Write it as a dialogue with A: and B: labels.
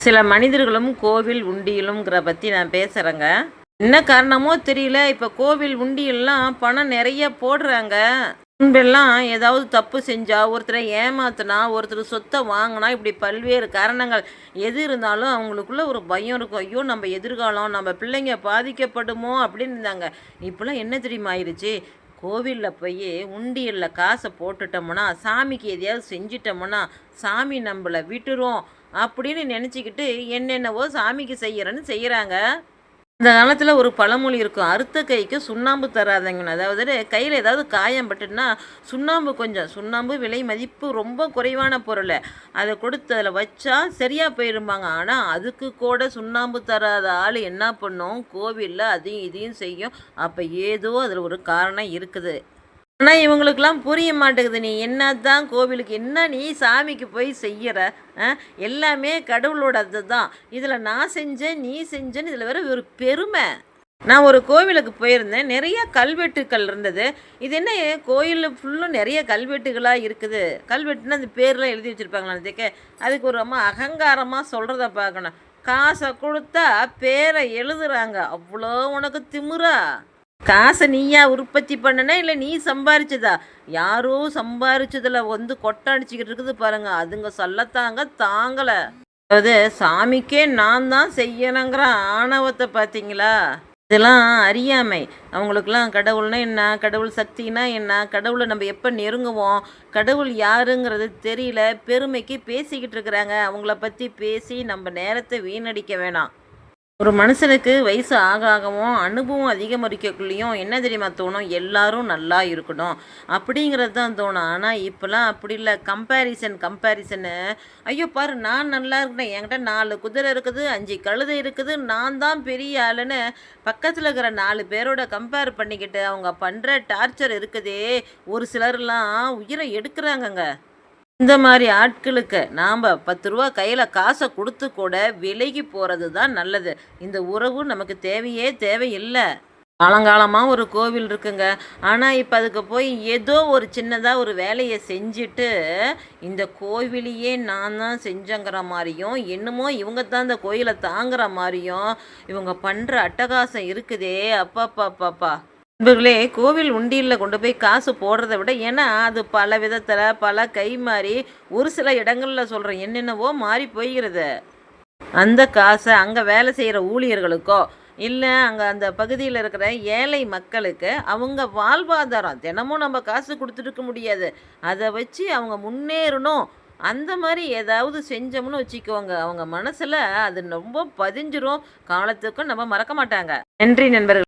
A: சில மனிதர்களும் கோவில் உண்டியலும்ங்கிற பற்றி நான் பேசுகிறேங்க. என்ன காரணமோ தெரியல, இப்போ கோவில் உண்டியல்லாம் பணம் நிறைய போடுறாங்க. முன்பெல்லாம் ஏதாவது தப்பு செஞ்சா, ஒருத்தரை ஏமாத்தினா, ஒருத்தர் சொத்தை வாங்கினா, இப்படி பல்வேறு காரணங்கள் எது இருந்தாலும் அவங்களுக்குள்ள ஒரு பயம் இருக்கும். ஐயோ, நம்ம எதிர்காலம், நம்ம பிள்ளைங்க பாதிக்கப்படுமோ அப்படின்னு இருந்தாங்க. இப்போலாம் என்ன தெரியுமா ஆயிடுச்சு, கோவிலில் போய் உண்டியலில் காசை போட்டுட்டோம்னா, சாமிக்கு எதையாவது செஞ்சிட்டோம்னா, சாமி நம்மளை விட்டுரும் அப்படின்னு நினச்சிக்கிட்டு என்னென்னவோ சாமிக்கு செய்கிறேன்னு செய்கிறாங்க. இந்த காலத்தில் ஒரு பழமொழி இருக்கும், அறுத்த கைக்கு சுண்ணாம்பு தராதங்கன்னு. அதாவது கையில் ஏதாவது காயம் பட்டுன்னா சுண்ணாம்பு விலை மதிப்பு ரொம்ப குறைவான பொருள், அதை கொடுத்து அதில் வச்சா சரியாக போயிருப்பாங்க. ஆனால் அதுக்கு கூட சுண்ணாம்பு தராத ஆள் என்ன பண்ணும், கோவிலில் அதையும் இதையும் செய்யும். அப்போ ஏதோ அதில் ஒரு காரணம் இருக்குது. ஆனால் இவங்களுக்கெல்லாம் புரிய மாட்டேங்குது. நீ என்ன தான் கோவிலுக்கு என்ன நீ சாமிக்கு போய் செய்கிற, எல்லாமே கடவுளோட அதுதான். இதில் நான் செஞ்சேன் நீ செஞ்சேன்னு இதில் வேற ஒரு பெருமை. நான் ஒரு கோவிலுக்கு போயிருந்தேன், நிறைய கல்வெட்டுக்கள் இருந்தது. இது என்ன கோயில் ஃபுல்லும் நிறைய கல்வெட்டுகளாக இருக்குது. கல்வெட்டுன்னா அந்த பேர்லாம் எழுதி வச்சுருப்பாங்களான்னு அதுக்கு ஒரு ரொம்ப அகங்காரமாக சொல்கிறத பார்க்கணும். காசை கொடுத்தா பேரை எழுதுறாங்க. அவ்வளோ உனக்கு திமிரா? காசை நீயா உற்பத்தி பண்ணனா இல்லை நீ சம்பாரிச்சதா? யாரோ சம்பாரிச்சதில் கொட்டடிச்சிக்கிட்டு இருக்குது பாருங்க, அதுங்க சொல்லத்தாங்க தாங்கலை. அதாவது சாமிக்கே நான் தான் செய்யணுங்கிற ஆணவத்தை பார்த்தீங்களா? இதெல்லாம் அறியாமை. அவங்களுக்கெல்லாம் கடவுள்னா என்ன, கடவுள் சக்தினா என்ன, கடவுளை நம்ம எப்போ நெருங்குவோம், கடவுள் யாருங்கிறது தெரியல. பெருமைக்கு பேசிக்கிட்டு இருக்கிறாங்க. அவங்கள பற்றி பேசி நம்ம நேரத்தை வீணடிக்க வேணாம். ஒரு மனுஷனுக்கு வயசு ஆகவும் அனுபவம் அதிகமரிக்கக்குள்ளேயும் என்ன தெரியுமா தோணும், எல்லாரும் நல்லா இருக்கணும் அப்படிங்கிறது தான் தோணும். ஆனால் இப்போலாம் அப்படி இல்லை. கம்பேரிசனு. ஐயோ பாரு, நான் நல்லா இருக்கிறேன், என்கிட்ட 4 குதிரை இருக்குது, 5 கழுதை இருக்குது, நான் தான் பெரிய ஆளுன்னு பக்கத்தில் இருக்கிற 4 பேரோட கம்பேர் பண்ணிக்கிட்டு அவங்க பண்ணுற டார்ச்சர் இருக்குதே, ஒரு சிலர்லாம் உயிரை எடுக்கிறாங்கங்க. இந்த மாதிரி ஆட்களுக்கு நாம் 10 ரூபா கையில் காசை கொடுத்து கூட விலகி போகிறது தான் நல்லது. இந்த உறவு நமக்கு தேவையே தேவையில்லை. காலங்காலமாக ஒரு கோவில் இருக்குங்க. ஆனால் இப்போ அதுக்கு போய் ஏதோ ஒரு சின்னதாக ஒரு வேலையை செஞ்சுட்டு இந்த கோவிலையே நான் தான் செஞ்சங்கிற மாதிரியும், என்னமோ இவங்க தான் இந்த கோயிலை தாங்குற மாதிரியும் இவங்க பண்ணுற அட்டகாசம் இருக்குதே. அப்பாப்பாப்பாப்பா நண்பர்களே, கோவில் உண்டியலில் கொண்டு போய் காசு போடுறத விட, ஏன்னா அது பல விதத்தில் பல கை மாறி ஒரு சில இடங்களில் சொல்கிறேன் என்னென்னவோ மாறி போய்கிறது. அந்த காசை அங்கே வேலை செய்கிற ஊழியர்களுக்கோ இல்லை அங்கே அந்த பகுதியில் இருக்கிற ஏழை மக்களுக்கு அவங்க வாழ்வாதாரம், தினமும் நம்ம காசு கொடுத்துருக்க முடியாது, அதை வச்சு அவங்க முன்னேறணும். அந்த மாதிரி ஏதாவது செஞ்சோம்னு வச்சுக்கோங்க, அவங்க மனசில் அது ரொம்ப பதிஞ்சிரும். காலத்துக்கும் நம்ம மறக்க மாட்டாங்க. நன்றி நண்பர்கள்.